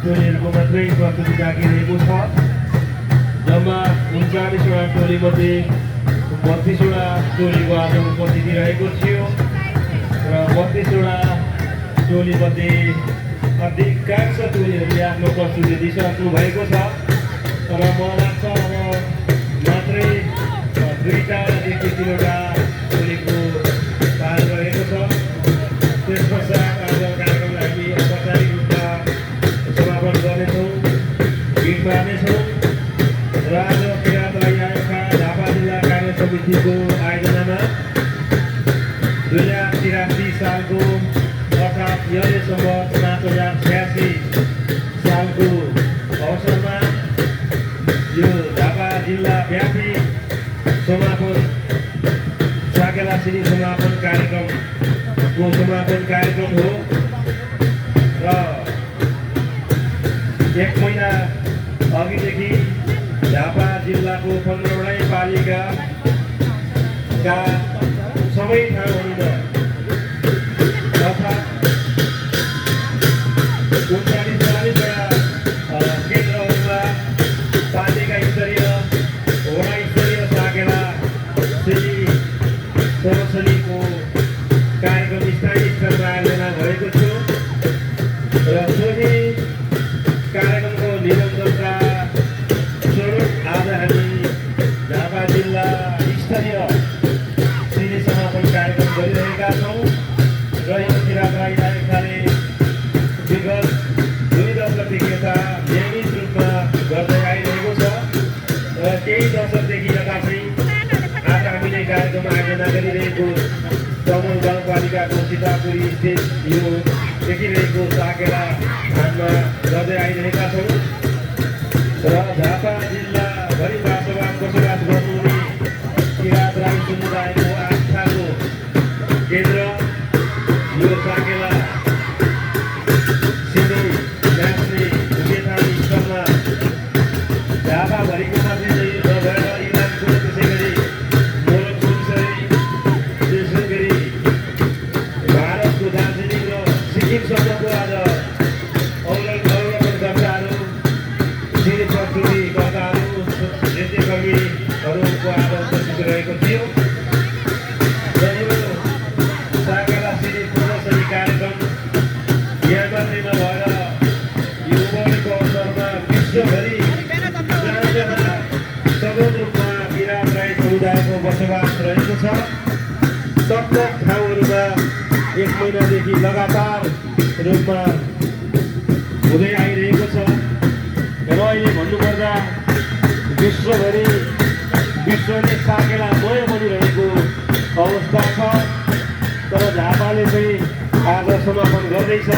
टोलीहरूको मात्रै प्रस्तुति राखिरहेको छ। जम्मा 39वटा टोलीमध्ये 32वटा टोलीको आज उपस्थिति रहेको थियो र 32वटा टोलीमध्ये अधिकांश टोलीहरूले आफ्नो प्रस्तुति दिइसक्नु भएको छ। तर मलाई लाग्छ अब मात्रै 2-3 वटा टोलीको पार रहेको छ। त्यस पश्चात आज कार्यक्रमलाई हामी औपचारिक रूपमा समापन गर्नेछौँ, भिड पार्नेछौँ र आज किराँत राई आयोगका झापा जिल्ला कार्य समितिको आयोजनामा 2083 सालको अर्थात् यहाँसम्म 5086 सालको अवसरमा यो झापा जिल्ला व्यापी समापन साकेला सिनी समापन कार्यक्रमको समापन कार्यक्रम हो र 1 महिना अघिदेखि झापा जिल्लाको 15वटै पालिकाका सबै ठाउँहरूमा अर्थात् 39-40वटा केन्द्रहरूमा पालिका स्तरीय वडा स्तरीय साकेला सिनी सरस्वतीको कार्यक्रम स्थानीय स्तरमा आयोजना भएको थियो र सोही कार्यक्रमको निरन्तरता स्वरूप आज हामी झापा जिल्ला स्तरीय सिनी समापन कार्यक्रम गरिरहेका छौँ र यो किराँत राई आयोगले विगत 2 दशकदेखि यता नियमित रूपमा गर्दै आइरहेको छ र केही दशकदेखि यता चाहिँ आज हामीले कार्यक्रम आयोजना गरिरहेको तमुल गाउँपालिकाको सीतापुरी स्थित यो देखिरहेको साकेला स्थानमा गर्दै आइरहेका छौँ र झापा जिल्लाभरि बसोबास गर्नुहुने किराँत राई समुदायको आस्थाको केन्द्र यो साकेला सिनी नाच्ने उपेथान स्थलमा झापाभरिको मात्रै नभएर इलामको त्यसै गरी मोरङ सुनसरी त्यसै गरी भारतको दार्जिलिङ र सिक्किमसम्मको आज अवलोकनकर्ताहरू सिनी प्रस्तुतिकर्ताहरू नृत्यकर्मीहरूको आज उपस्थित रहेको थियो र यो साकेला सिनी प्रदर्शनी कार्यक्रम यहाँ मात्रै नभएर यो उभौलीको अवसरमा विश्वभरि जहाँ सघन रूपमा किराँत राई समुदायको बसोबास रहेको छ तक ठाउँहरूमा 1 महिनादेखि लगातार रूपमा हुँदै आइरहेको छ र अहिले भन्नुपर्दा विश्वभरि विश्वले साकेलामय बनिरहेको अवस्था छ। तर झापाले चाहिँ आज समापन गर्दैछ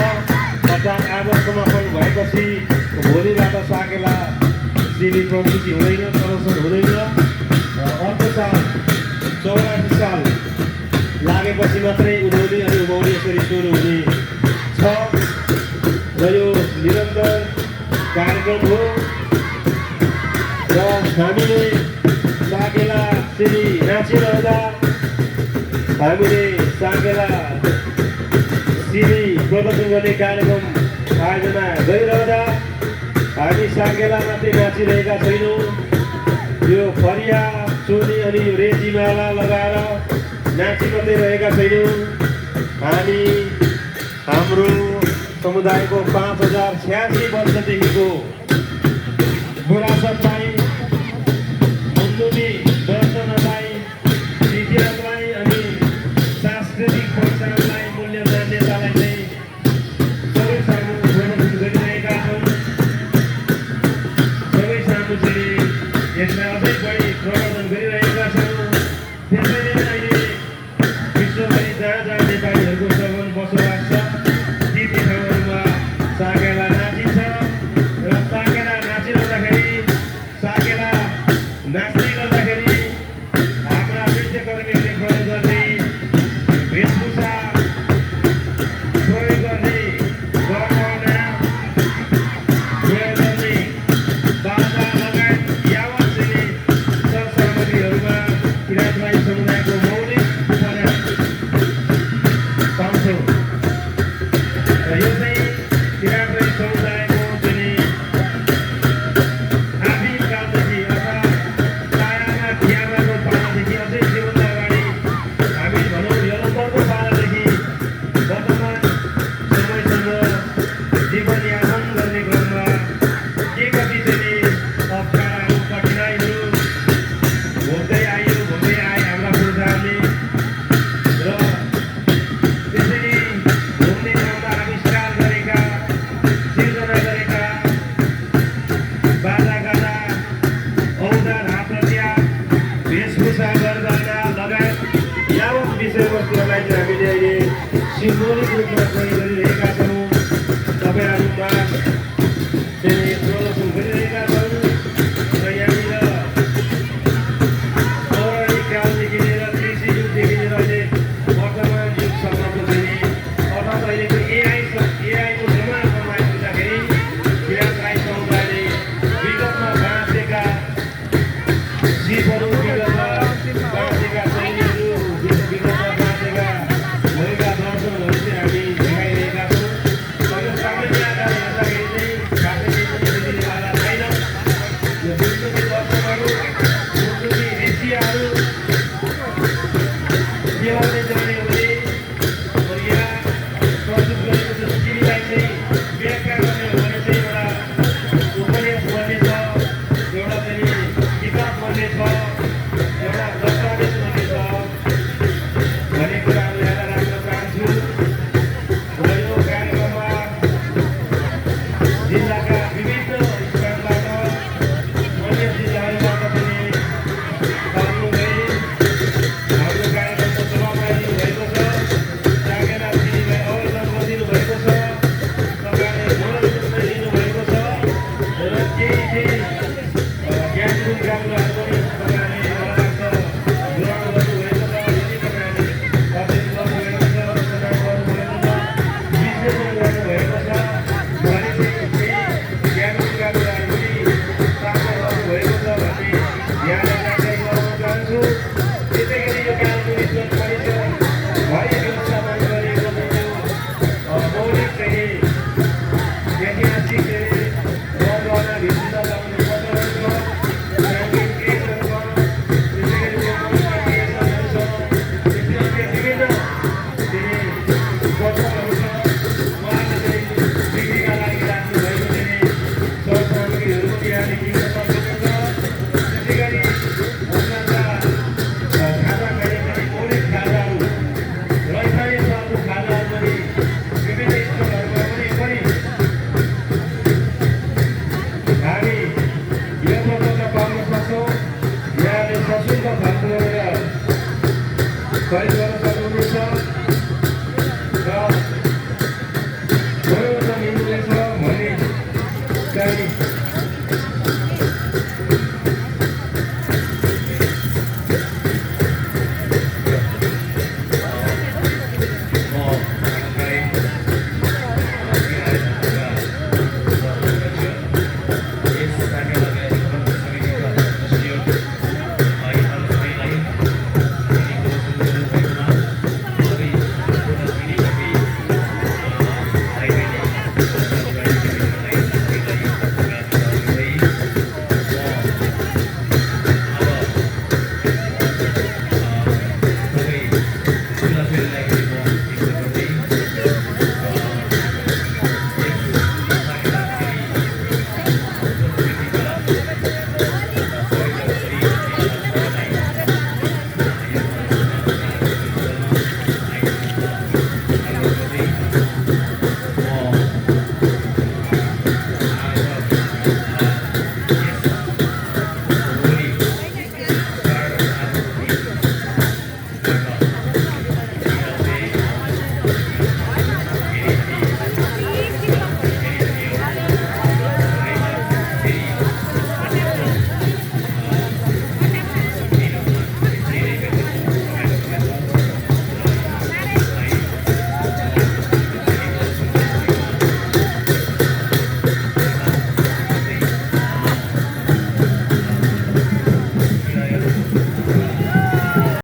अर्थात् आज समापन भएपछि भोलिबाट साकेला सिनी प्रस्तुति हुँदैन, प्रदर्शन हुँदैन। अर्को साल 84 साल लागेपछि मात्रै उभौली अनि उभौली यसरी सुरु हुने छ र यो निरन्तर कार्यक्रम हो र हामीले साकेला सिनी नाचिरहँदा हामीले साकेला सिनी प्रदर्शन गर्ने कार्यक्रम आयोजना गरिरहँदा हामी साकेला मात्रै नाचिरहेका छैनौँ, यो फरिया चोली अनि रेजीमाला लगाएर नाची मात्रै रहेका छैनौँ। हामी हाम्रो समुदायको 5086 वर्षदेखिको विरासतलाई, मुन्नुनी दर्शनलाई, इतिहासलाई अनि सांस्कृतिक पहिचानलाई, मूल्य मान्यतालाई चाहिँ सबै सामु प्रदर्शन गरिरहेका छौँ। सबै सामु चाहिँ यसलाई अझै बढी प्रवर्धन गरिरहेका छौँ। त्यसैले नै अहिले विश्वभरि जहाँ जहाँ नेपालीहरूको सघन बसोबास छ ती ठाउँहरूमा साकेला नाचिन्छ र साकेला नाचिरहँदाखेरि साकेला नाच्दै गर्दाखेरि हाम्रा नृत्यकर्मीहरूले प्रयोग गर्ने वेशभूषा, प्रयोग गर्ने गहना, प्रयोग गर्ने बाजा लगायत यावत चाहिँ सरसामग्रीहरूमा किराँत राई समुदायको मौलिक उपहार पाउँछौँ र यो चाहिँ किराँत राई समुदायको चाहिँ त्यसै गरी यो कालको विद्वान परिसर हरि व्यवस्थापन गरिएको मौलिक चाहिँ ऐतिहासिक परम्परा भित्र लगाउने पत्रहरू छ, साङ्गीतिक केसहरू छ, त्यसै गरी लोकगीतका केसहरू छ, त्यसै विभिन्न चाहिँ पत्रहरू छ। उहाँले चाहिँ बिक्रीका लागि राख्नुभएको चाहिँ सरसामग्रीहरू पनि यहाँले किन्न सक्नुहुन्छ। त्यसै गरी खाजा खाने पनि मौलिक खाजाहरू र स्थानीय तहको खाजाहरू पनि विभिन्न स्थलहरूमा पनि हामी यो पत्र पाउन सक्छौँ। यहाँले सशुल्क खर्च गरेर खरिद